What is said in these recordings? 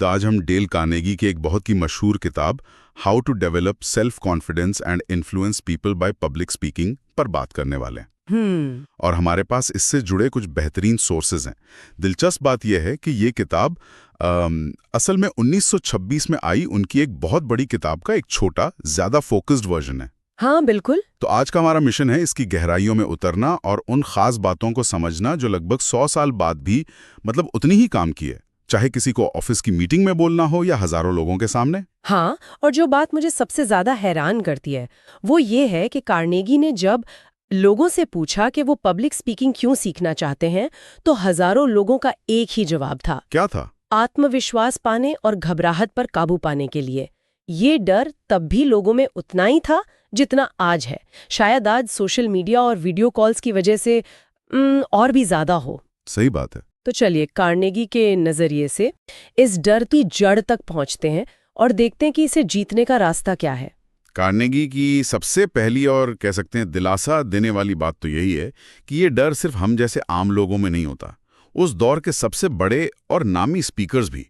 तो आज हम डेल कार्नेगी की एक बहुत ही मशहूर किताब how to develop self confidence and influence people by public speaking पर बात करने वाले हैं। और हमारे पास इससे जुड़े कुछ बेहतरीन सोर्सेज हैं। दिलचस्प बात यह है कि ये किताब असल में 1926 में आई उनकी एक बहुत बड़ी किताब का एक छोटा, ज्यादा फोकस्ड वर्जन है। हाँ बिल्कुल। तो आज का हमारा मिशन है इसकी गहराइयों में उतरना और उन खास बातों को समझना जो लगभग 100 साल बाद भी मतलब उतनी ही काम की है, चाहे किसी को ऑफिस की मीटिंग में बोलना हो या हजारों लोगों के सामने। हाँ, और जो बात मुझे सबसे ज्यादा हैरान करती है वो ये है कि कार्नेगी ने जब लोगों से पूछा कि वो पब्लिक स्पीकिंग क्यों सीखना चाहते हैं तो हजारों लोगों का एक ही जवाब था। क्या था? आत्मविश्वास पाने और घबराहट पर काबू पाने के लिए। ये डर तब भी लोगों में उतना ही था जितना आज है। शायद आज सोशल मीडिया और वीडियो कॉल्स की वजह से और भी ज्यादा हो। सही बात है। तो चलिए कार्नेगी के नजरिए से इस डर की जड़ तक पहुंचते हैं और देखते हैं कि इसे जीतने का रास्ता क्या है। कार्नेगी की सबसे पहली और कह सकते हैं दिलासा देने वाली बात तो यही है कि ये डर सिर्फ हम जैसे आम लोगों में नहीं होता। उस दौर के सबसे बड़े और नामी स्पीकर्स भी,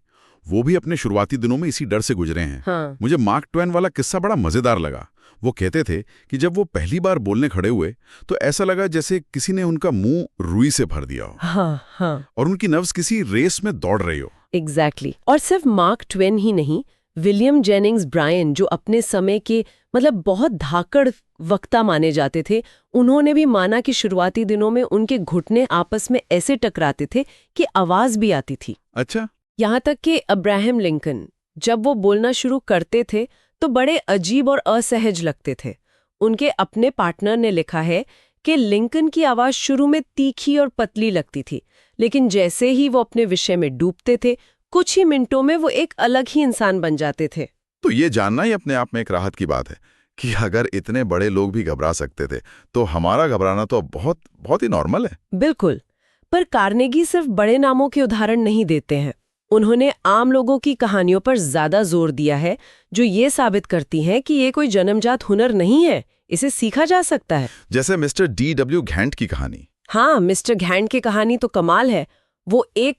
वो भी अपने शुरुआती दिनों में इसी डर से गुजरे हैं। हाँ। मुझे मार्क ट्वेन वाला किस्सा बड़ा मजेदार लगा। वो कहते थे कि जब वो पहली बार बोलने खड़े हुए तो ऐसा लगा जैसे किसी ने उनका मुंह रुई से भर दिया हो। हाँ। और उनकी नर्व्स किसी रेस में दौड़ रही हो। एग्जैक्टली। और सिर्फ मार्क ट्वेन ही नहीं, विलियम जेनिंग्स ब्रायन जो अपने समय के बहुत धाकड़ वक्ता माने जाते थे, उन्होंने भी माना कि शुरुआती दिनों में उनके घुटने आपस में ऐसे टकराते थे कि आवाज भी आती थी। अच्छा। यहाँ तक कि अब्राहम लिंकन जब वो बोलना शुरू करते थे तो बड़े अजीब और असहज लगते थे। उनके अपने पार्टनर ने लिखा है कि लिंकन की आवाज शुरू में तीखी और पतली लगती थी, लेकिन जैसे ही वो अपने विषय में डूबते थे कुछ ही मिनटों में वो एक अलग ही इंसान बन जाते थे। तो ये जानना ही अपने आप में एक राहत की बात है कि अगर इतने बड़े लोग भी घबरा सकते थे तो हमारा घबराना तो बहुत बहुत ही नॉर्मल है। बिल्कुल। पर कार्नेगी सिर्फ बड़े नामों के उदाहरण नहीं देते हैं। उन्होंने आम लोगों की कहानियों पर ज्यादा जोर दिया है जो ये साबित करती हैं कि ये कोई जन्मजात हुनर नहीं है, इसे सीखा जा सकता है। जैसे मिस्टर D.W. घैंट की कहानी। हाँ, मिस्टर घैंट की कहानी तो कमाल है। वो एक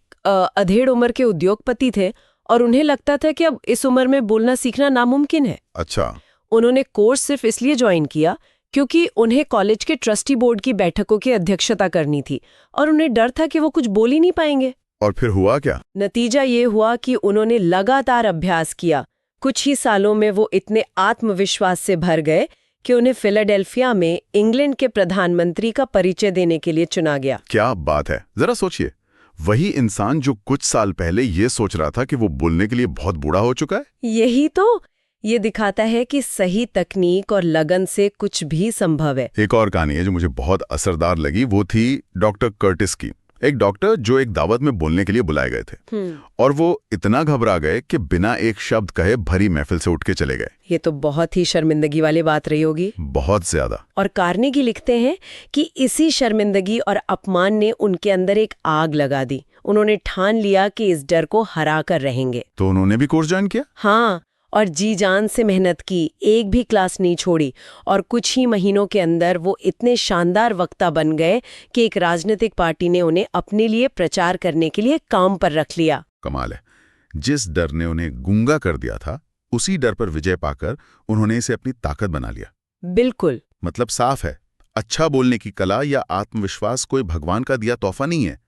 अधेड़ उम्र के उद्योगपति थे और उन्हें लगता था कि अब इस उम्र में बोलना सीखना नामुमकिन है। अच्छा। उन्होंने कोर्स सिर्फ इसलिए ज्वाइन किया क्योंकि उन्हें कॉलेज के ट्रस्टी बोर्ड की बैठकों की अध्यक्षता करनी थी और उन्हें डर था कि वो कुछ बोल ही नहीं पाएंगे। और फिर हुआ क्या? नतीजा ये हुआ कि उन्होंने लगातार अभ्यास किया। कुछ ही सालों में वो इतने आत्मविश्वास से भर गए कि उन्हें फिलाडेल्फिया में इंग्लैंड के प्रधानमंत्री का परिचय देने के लिए चुना गया। क्या बात है! जरा सोचिए, वही इंसान जो कुछ साल पहले ये सोच रहा था कि वो बोलने के लिए बहुत बूढ़ा हो चुका है। यही तो ये दिखाता है कि सही तकनीक और लगन से कुछ भी संभव है। एक और कहानी है जो मुझे बहुत असरदार लगी, वो थी डॉक्टर कर्टिस की। एक डॉक्टर जो एक दावत में बोलने के लिए बुलाए गए थे और वो इतना घबरा गए कि बिना एक शब्द कहे भरी महफिल से उठ के चले गए। ये तो बहुत ही शर्मिंदगी वाली बात रही होगी। बहुत ज्यादा। और कार्नेगी लिखते हैं कि इसी शर्मिंदगी और अपमान ने उनके अंदर एक आग लगा दी। उन्होंने ठान लिया कि इस डर को हरा कर रहेंगे। तो उन्होंने भी कोर्स ज्वाइन किया? हाँ, और जी जान से मेहनत की, एक भी क्लास नहीं छोड़ी और कुछ ही महीनों के अंदर वो इतने शानदार वक्ता बन गए कि एक राजनीतिक पार्टी ने उन्हें अपने लिए प्रचार करने के लिए काम पर रख लिया। कमाल है। जिस डर ने उन्हें गूंगा कर दिया था, उसी डर पर विजय पाकर उन्होंने इसे अपनी ताकत बना लिया। बिल्कुल। मतलब साफ है, अच्छा बोलने की कला या आत्मविश्वास कोई भगवान का दिया तोहफा नहीं है।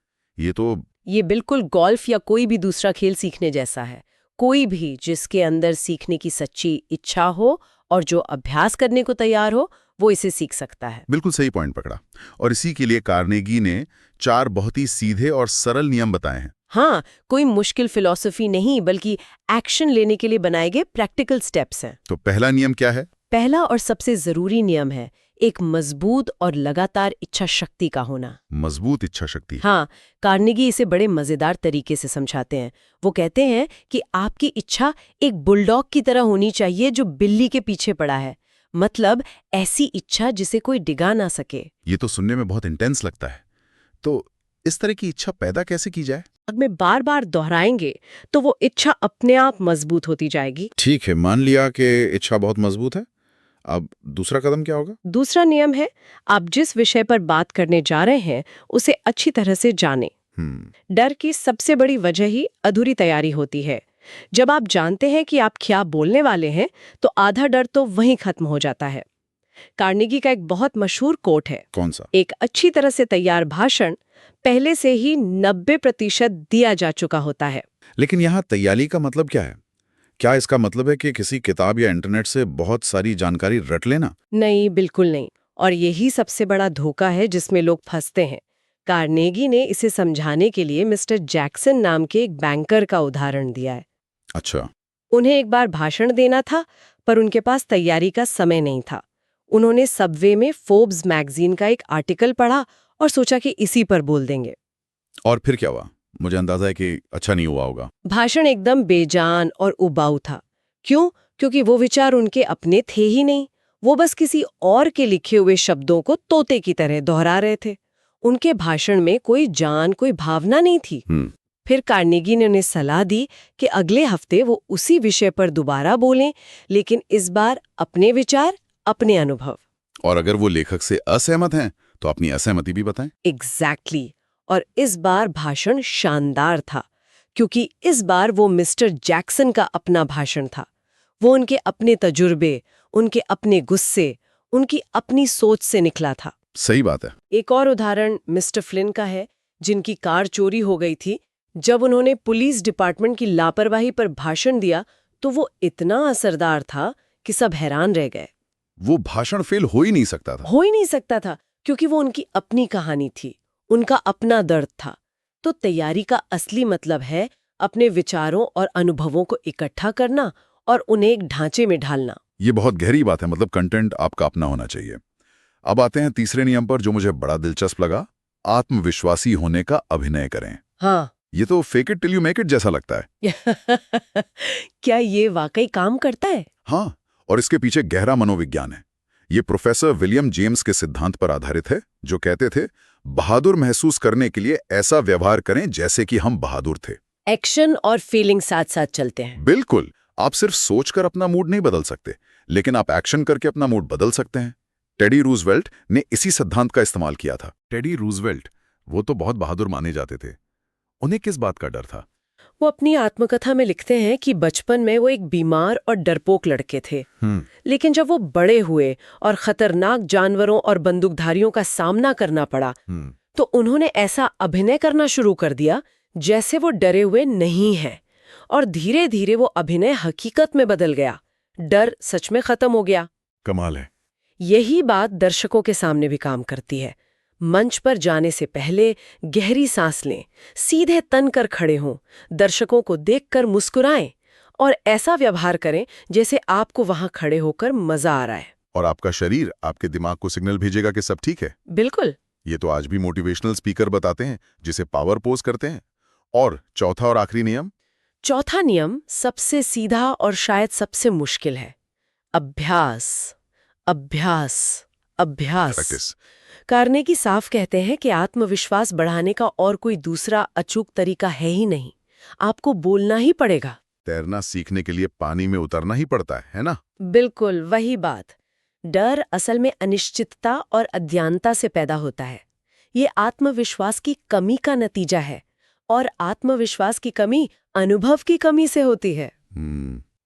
ये बिल्कुल गोल्फ या कोई भी दूसरा खेल सीखने जैसा है। कोई भी जिसके अंदर सीखने की सच्ची इच्छा हो और जो अभ्यास करने को तैयार हो, वो इसे सीख सकता है। बिल्कुल सही पॉइंट पकड़ा। और इसी के लिए कार्नेगी ने 4 बहुत ही सीधे और सरल नियम बताए हैं। हाँ, कोई मुश्किल फिलॉसफी नहीं बल्कि एक्शन लेने के लिए बनाए गए प्रैक्टिकल स्टेप्स हैं। तो पहला नियम क्या है? पहला और सबसे जरूरी नियम है एक मजबूत और लगातार इच्छा शक्ति का होना। मजबूत इच्छा शक्ति? हाँ, कार्नेगी इसे बड़े मजेदार तरीके से समझाते हैं। वो कहते हैं कि आपकी इच्छा एक बुलडॉग की तरह होनी चाहिए जो बिल्ली के पीछे पड़ा है। मतलब ऐसी इच्छा जिसे कोई डिगा ना सके। ये तो सुनने में बहुत इंटेंस लगता है। तो इस तरह की इच्छा पैदा कैसे की जाए? अगर में बार बार दोहराएंगे तो वो इच्छा अपने आप मजबूत होती जाएगी। ठीक है, मान लिया कि इच्छा बहुत मजबूत है। अब दूसरा कदम क्या होगा? दूसरा नियम है आप जिस विषय पर बात करने जा रहे हैं उसे अच्छी तरह से जानें। डर की सबसे बड़ी वजह ही अधूरी तैयारी होती है। जब आप जानते हैं कि आप क्या बोलने वाले हैं तो आधा डर तो वहीं खत्म हो जाता है। कार्नेगी का एक बहुत मशहूर कोट है, कौन सा? एक अच्छी तरह से तैयार भाषण पहले से ही 90% दिया जा चुका होता है। लेकिन यहाँ तैयारी का मतलब क्या है? क्या इसका मतलब है कि किसी किताब या इंटरनेट से बहुत सारी जानकारी रट लेना? नहीं, बिल्कुल नहीं। और यही सबसे बड़ा धोखा है जिसमें लोग फंसते हैं। कार्नेगी ने इसे समझाने के लिए मिस्टर जैक्सन नाम के एक बैंकर का उदाहरण दिया है। अच्छा। उन्हें एक बार भाषण देना था, पर उनके पास तैयारी का समय नहीं था। उन्होंने सबवे में फोर्ब्स मैगजीन का एक आर्टिकल पढ़ा और सोचा कि इसी पर बोल देंगे। और फिर क्या हुआ? मुझे अंदाजा है कि अच्छा नहीं हुआ होगा। भाषण एकदम बेजान और उबाऊ था। क्यों? क्योंकि वो विचार उनके अपने थे ही नहीं। वो बस किसी और के लिखे हुए शब्दों को तोते की तरह दोहरा रहे थे। उनके भाषण में कोई जान, कोई भावना नहीं थी। फिर कार्नेगी ने उन्हें सलाह दी कि अगले हफ्ते वो उसी विषय पर दोबारा बोलें, लेकिन इस बार अपने विचार, अपने अनुभव। और अगर वो लेखक से असहमत हैं तो अपनी असहमति भी बताएं। एग्जैक्टली। और इस बार भाषण शानदार था, क्योंकि इस बार वो मिस्टर जैक्सन का अपना भाषण था। वो उनके अपने तजुर्बे, उनके अपने गुस्से, उनकी अपनी सोच से निकला था। सही बात है। एक और उदाहरण मिस्टर फ्लिन का है, जिनकी कार चोरी हो गई थी। जब उन्होंने पुलिस डिपार्टमेंट की लापरवाही पर भाषण दिया तो वो इतना असरदार था कि सब हैरान रह गए। वो भाषण फेल हो ही नहीं सकता था। हो ही नहीं सकता था, क्योंकि वो उनकी अपनी कहानी थी, उनका अपना दर्द था। तो तैयारी का असली मतलब है अपने विचारों और अनुभवों को इकट्ठा करना और उन्हें एक ढांचे में ढालना। ये बहुत गहरी बात है, मतलब कंटेंट आपका अपना होना चाहिए। अब आते हैं तीसरे नियम पर, जो मुझे बड़ा दिलचस्प लगा। आत्मविश्वासी होने का अभिनय करें। हाँ। ये तो fake it till you make it जैसा लगता है। क्या ये वाकई काम करता है? हाँ, और इसके पीछे गहरा मनोविज्ञान है। ये प्रोफेसर विलियम जेम्स के सिद्धांत पर आधारित है, जो कहते थे बहादुर महसूस करने के लिए ऐसा व्यवहार करें जैसे कि हम बहादुर थे। एक्शन और फीलिंग साथ साथ चलते हैं। बिल्कुल। आप सिर्फ सोचकर अपना मूड नहीं बदल सकते, लेकिन आप एक्शन करके अपना मूड बदल सकते हैं। टेडी रूजवेल्ट ने इसी सिद्धांत का इस्तेमाल किया था। टेडी रूजवेल्ट, वो तो बहुत बहादुर माने जाते थे। उन्हें किस बात का डर था? वो अपनी आत्मकथा में लिखते हैं कि बचपन में वो एक बीमार और डरपोक लड़के थे। लेकिन जब वो बड़े हुए और खतरनाक जानवरों और बंदूकधारियों का सामना करना पड़ा, तो उन्होंने ऐसा अभिनय करना शुरू कर दिया जैसे वो डरे हुए नहीं हैं। और धीरे धीरे वो अभिनय हकीकत में बदल गया। डर सच में खत्म हो गया। कमाल है। यही बात दर्शकों के सामने भी काम करती है। मंच पर जाने से पहले गहरी सांस लें, सीधे तन कर खड़े हों, दर्शकों को देखकर मुस्कुराएं और ऐसा व्यवहार करें जैसे आपको वहां खड़े होकर मजा आ रहा है। और आपका शरीर आपके दिमाग को सिग्नल भेजेगा कि सब ठीक है। बिल्कुल। ये तो आज भी मोटिवेशनल स्पीकर बताते हैं, जिसे पावर पोज कहते हैं। और चौथा और आखिरी नियम? चौथा नियम सबसे सीधा और शायद सबसे मुश्किल है। अभ्यास, अभ्यास, अभ्यास। प्रैक्टिस। कार्नेगी साफ कहते हैं कि आत्मविश्वास बढ़ाने का और कोई दूसरा अचूक तरीका है ही नहीं। आपको बोलना ही पड़ेगा। तैरना सीखने के लिए पानी में उतरना ही पड़ता है ना? बिल्कुल वही बात। डर असल में अनिश्चितता और अज्ञानता से पैदा होता है। ये आत्मविश्वास की कमी का नतीजा है, और आत्मविश्वास की कमी अनुभव की कमी से होती है।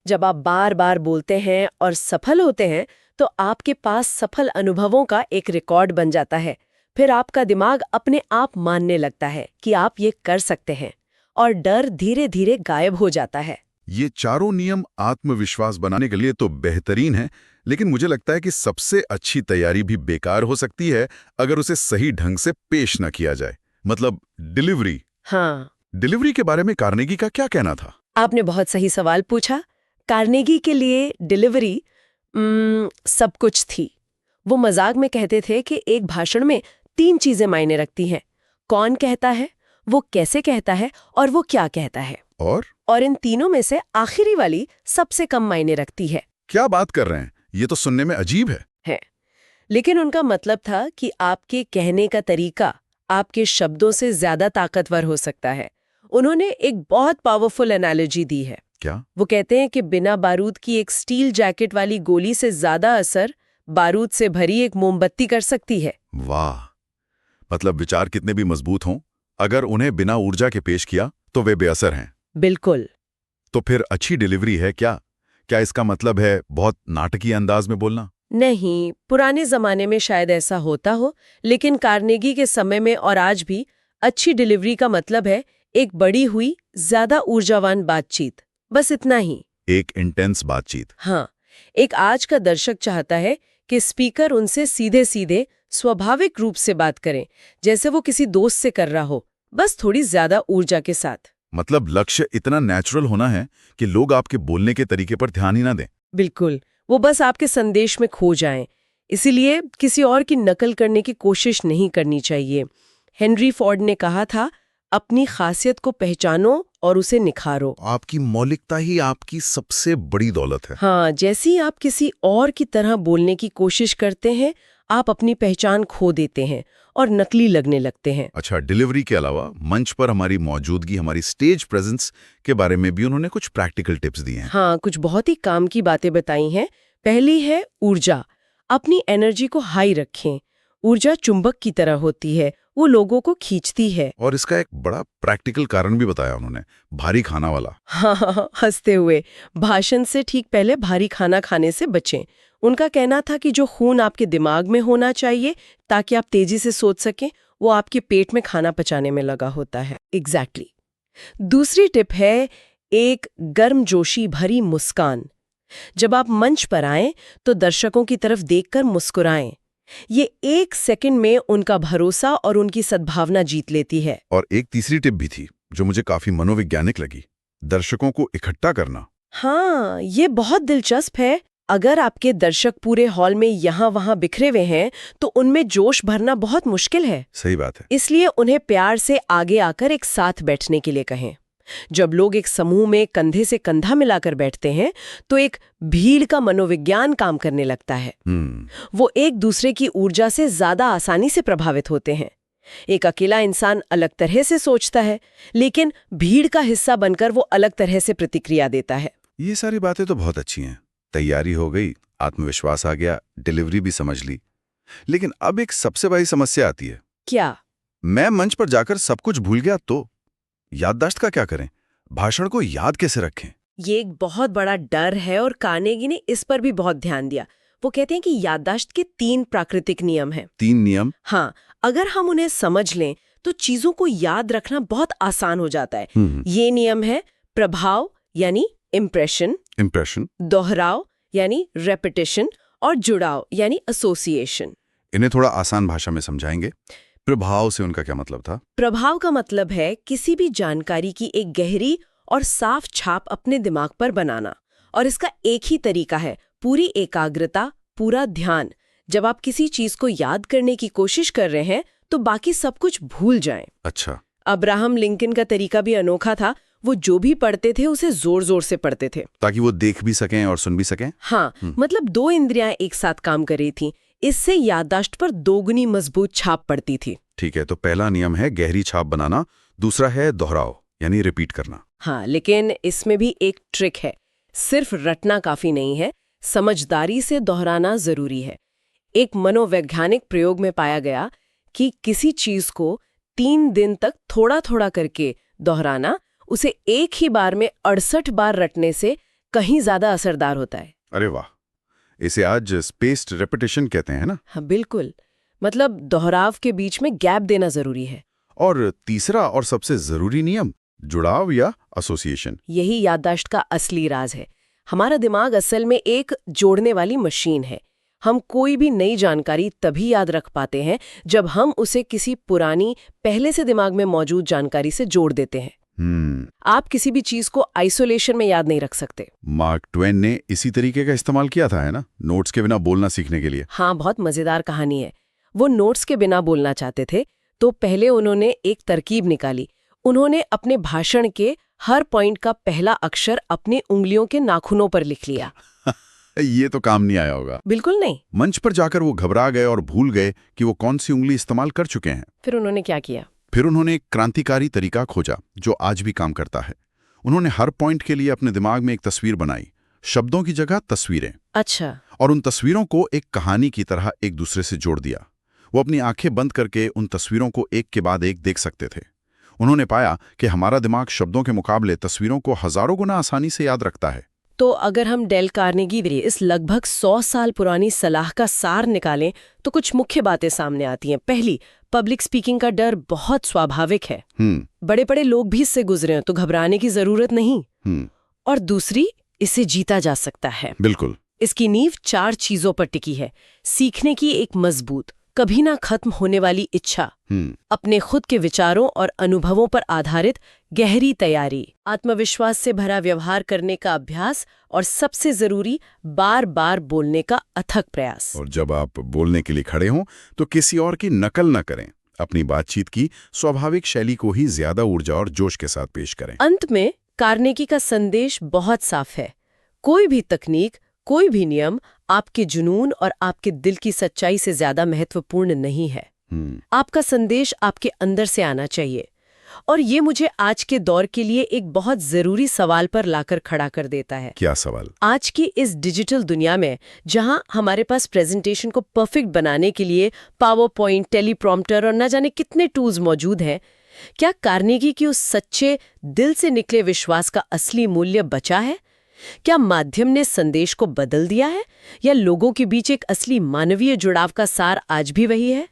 जब आप बार बार बोलते हैं और सफल होते हैं, तो आपके पास सफल अनुभवों का एक रिकॉर्ड बन जाता है। फिर आपका दिमाग अपने आप मानने लगता है कि आप ये कर सकते हैं, और डर धीरे धीरे गायब हो जाता है। ये चारों नियम आत्मविश्वास बनाने के लिए तो बेहतरीन है, लेकिन मुझे लगता है कि सबसे अच्छी तैयारी भी बेकार हो सकती है अगर उसे सही ढंग से पेश न किया जाए। मतलब डिलीवरी। हाँ, डिलीवरी के बारे में कार्नेगी का क्या कहना था? आपने बहुत सही सवाल पूछा। कार्नेगी के लिए डिलीवरी सब कुछ थी। वो मजाक में कहते थे कि एक भाषण में 3 चीजें मायने रखती हैं। कौन कहता है, वो कैसे कहता है, और वो क्या कहता है। और इन तीनों में से आखिरी वाली सबसे कम मायने रखती है। क्या बात कर रहे हैं, ये तो सुनने में अजीब है। लेकिन उनका मतलब था कि आपके कहने का तरीका आपके शब्दों से ज्यादा ताकतवर हो सकता है। उन्होंने एक बहुत पावरफुल एनालॉजी दी है। क्या? वो कहते हैं कि बिना बारूद की एक स्टील जैकेट वाली गोली से ज्यादा असर बारूद से भरी एक मोमबत्ती कर सकती है। वाह! मतलब विचार कितने भी मजबूत हों, अगर उन्हें बिना ऊर्जा के पेश किया तो वे बेअसर हैं। बिल्कुल। तो फिर अच्छी डिलीवरी है क्या? क्या इसका मतलब है बहुत नाटकीय अंदाज में बोलना? नहीं, पुराने जमाने में शायद ऐसा होता हो, लेकिन कार्नेगी के समय में और आज भी अच्छी डिलीवरी का मतलब है एक बड़ी हुई, ज्यादा ऊर्जावान बातचीत। बस इतना ही। एक इंटेंस बातचीत। हाँ, एक आज का दर्शक चाहता है कि स्पीकर उनसे सीधे सीधे स्वाभाविक रूप से बात करें, जैसे वो किसी दोस्त से कर रहा हो, बस थोड़ी ज्यादा ऊर्जा के साथ। मतलब लक्ष्य इतना नेचुरल होना है कि लोग आपके बोलने के तरीके पर ध्यान ही ना दें। बिल्कुल, वो बस आपके संदेश में खो जाएं। इसीलिए किसी और की नकल करने की कोशिश नहीं करनी चाहिए। हेनरी फोर्ड ने कहा था, अपनी खासियत को पहचानो और उसे निखारो। आपकी मौलिकता ही आपकी सबसे बड़ी दौलत है। हाँ, जैसे ही आप किसी और की तरह बोलने की कोशिश करते हैं, आप अपनी पहचान खो देते हैं और नकली लगने लगते हैं। अच्छा, डिलीवरी के अलावा मंच पर हमारी मौजूदगी, हमारी स्टेज प्रेजेंस के बारे में भी उन्होंने कुछ प्रैक्टिकल टिप्स दिए हैं। हाँ, कुछ बहुत ही काम की बातें बताई हैं। पहली है ऊर्जा। अपनी एनर्जी को हाई रखें। ऊर्जा चुंबक की तरह होती है, वो लोगों को खींचती है। और इसका एक बड़ा प्रैक्टिकल कारण भी बताया उन्होंने, भारी खाना वाला। हाँ, हंसते हुए, भाषण से ठीक पहले भारी खाना खाने से बचें। उनका कहना था कि जो खून आपके दिमाग में होना चाहिए ताकि आप तेजी से सोच सकें, वो आपके पेट में खाना पचाने में लगा होता है। एग्जैक्टली। दूसरी टिप है एक गर्मजोशी भरी मुस्कान। जब आप मंच पर आएं तो दर्शकों की तरफ देखकर मुस्कुराएं। ये 1 सेकंड में उनका भरोसा और उनकी सद्भावना जीत लेती है। और एक तीसरी टिप भी थी जो मुझे काफी मनोवैज्ञानिक लगी, दर्शकों को इकट्ठा करना। हाँ, ये बहुत दिलचस्प है। अगर आपके दर्शक पूरे हॉल में यहाँ वहाँ बिखरे हुए हैं तो उनमें जोश भरना बहुत मुश्किल है। सही बात है। इसलिए उन्हें प्यार से आगे आकर एक साथ बैठने के लिए कहें। जब लोग एक समूह में कंधे से कंधा मिलाकर बैठते हैं तो एक भीड़ का मनोविज्ञान काम करने लगता है। वो एक दूसरे की ऊर्जा से ज्यादा आसानी से प्रभावित होते हैं। एक अकेला इंसान अलग तरह से सोचता है, लेकिन भीड़ का हिस्सा बनकर वो अलग तरह से प्रतिक्रिया देता है। ये सारी बातें तो बहुत अच्छी हैं। तैयारी हो गई, आत्मविश्वास आ गया, डिलीवरी भी समझ ली। लेकिन अब एक सबसे बड़ी समस्या आती है। क्या? मैं मंच पर जाकर सब कुछ भूल गया तो याददाश्त का क्या करें? भाषण को याद कैसे रखें? ये एक बहुत बड़ा डर है और कार्नेगी ने इस पर भी बहुत ध्यान दिया। वो कहते हैं कि याददाश्त के 3 प्राकृतिक नियम हैं। 3 नियम? हाँ, अगर हम उन्हें समझ लें तो चीजों को याद रखना बहुत आसान हो जाता है। ये नियम है प्रभाव यानी इम्प्रेशन, दोहराव यानी रेपिटेशन और जुड़ाव यानी एसोसिएशन। इन्हें थोड़ा आसान भाषा में समझाएंगे? प्रभाव से उनका क्या मतलब था? प्रभाव का मतलब है किसी भी जानकारी की एक गहरी और साफ छाप अपने दिमाग पर बनाना। और इसका एक ही तरीका है, पूरी एकाग्रता, पूरा ध्यान। जब आप किसी चीज को याद करने की कोशिश कर रहे हैं तो बाकी सब कुछ भूल जाएं। अच्छा। अब्राहम लिंकन का तरीका भी अनोखा था। वो जो भी पढ़ते थे उसे जोर जोर से पढ़ते थे ताकि वो देख भी सकें और सुन भी सकें। हाँ, मतलब 2 इंद्रियां एक साथ काम कर रही थी। इससे याददाश्त पर दोगुनी मजबूत छाप पड़ती थी। ठीक है, तो पहला नियम है गहरी छाप बनाना, दूसरा है दोहराव यानी रिपीट करना। हाँ, लेकिन इसमें भी एक ट्रिक है। सिर्फ रटना काफी नहीं है, समझदारी से दोहराना जरूरी है। एक मनोवैज्ञानिक प्रयोग में पाया गया कि किसी चीज को 3 दिन तक थोड़ा थोड़ा करके दोहराना उसे एक ही बार में 68 बार रटने से कहीं ज्यादा असरदार होता है। अरे वाह, इसे आज स्पेस्ड रेपिटेशन कहते हैं ना? हाँ, बिल्कुल। मतलब दोहराव के बीच में गैप देना जरूरी है। और तीसरा और सबसे जरूरी नियम, जुड़ाव या एसोसिएशन। यही याददाश्त का असली राज है। हमारा दिमाग असल में एक जोड़ने वाली मशीन है। हम कोई भी नई जानकारी तभी याद रख पाते हैं जब हम उसे किसी पुरानी, पहले से दिमाग में मौजूद जानकारी से जोड़ देते हैं। आप किसी भी चीज को आइसोलेशन में याद नहीं रख सकते। मार्क ट्वेन ने इसी तरीके का इस्तेमाल किया था, है ना, नोट्स के बिना बोलना सीखने के लिए। हाँ, बहुत मजेदार कहानी है। वो नोट्स के बिना बोलना चाहते थे तो पहले उन्होंने एक तरकीब निकाली। उन्होंने अपने भाषण के हर पॉइंट का पहला अक्षर अपनी उंगलियों के नाखूनों पर लिख लिया। ये तो काम नहीं आया होगा। बिल्कुल नहीं। मंच पर जाकर वो घबरा गए और भूल गए कि वो कौन सी उंगली इस्तेमाल कर चुके हैं। फिर उन्होंने क्या किया? फिर उन्होंने एक क्रांतिकारी तरीका खोजा जो आज भी काम करता है। उन्होंने हर पॉइंट के लिए अपने दिमाग में एक तस्वीर बनाई, शब्दों की जगह तस्वीरें। अच्छा। और उन तस्वीरों को एक कहानी की तरह एक दूसरे से जोड़ दिया। वो अपनी आंखें बंद करके उन तस्वीरों को एक के बाद एक देख सकते थे। उन्होंने पाया कि हमारा दिमाग शब्दों के मुकाबले तस्वीरों को हजारों गुना आसानी से याद रखता है। तो अगर हम डेल कार्नेगी की इस लगभग 100 साल पुरानी सलाह का सार निकालें तो कुछ मुख्य बातें सामने आती हैं। पहली, पब्लिक स्पीकिंग का डर बहुत स्वाभाविक है। बड़े बड़े लोग भी इससे गुजरे हैं तो घबराने की जरूरत नहीं। और दूसरी, इसे जीता जा सकता है। बिल्कुल। इसकी नींव 4 चीजों पर टिकी है। सीखने की एक मजबूत, कभी ना खत्म होने वाली इच्छा, अपने खुद के विचारों और अनुभवों पर आधारित गहरी तैयारी, आत्मविश्वास से भरा व्यवहार करने का अभ्यास और सबसे जरूरी, बार बार बोलने का अथक प्रयास। और जब आप बोलने के लिए खड़े हों तो किसी और की नकल न करें। अपनी बातचीत की स्वाभाविक शैली को ही ज्यादा ऊर्जा और जोश के साथ पेश करें। अंत में कार्नेगी का संदेश बहुत साफ है। कोई भी तकनीक, कोई भी नियम आपके जुनून और आपके दिल की सच्चाई से ज्यादा महत्वपूर्ण नहीं है। आपका संदेश आपके अंदर से आना चाहिए। और ये मुझे आज के दौर के लिए एक बहुत जरूरी सवाल पर लाकर खड़ा कर देता है। क्या सवाल? आज की इस डिजिटल दुनिया में जहां हमारे पास प्रेजेंटेशन को परफेक्ट बनाने के लिए पावर पॉइंट, टेलीप्रॉम्प्टर और न जाने कितने टूल्स मौजूद हैं, क्या कार्नेगी की उस सच्चे दिल से निकले विश्वास का असली मूल्य बचा है? क्या माध्यम ने संदेश को बदल दिया है, या लोगों के बीच एक असली मानवीय जुड़ाव का सार आज भी वही है?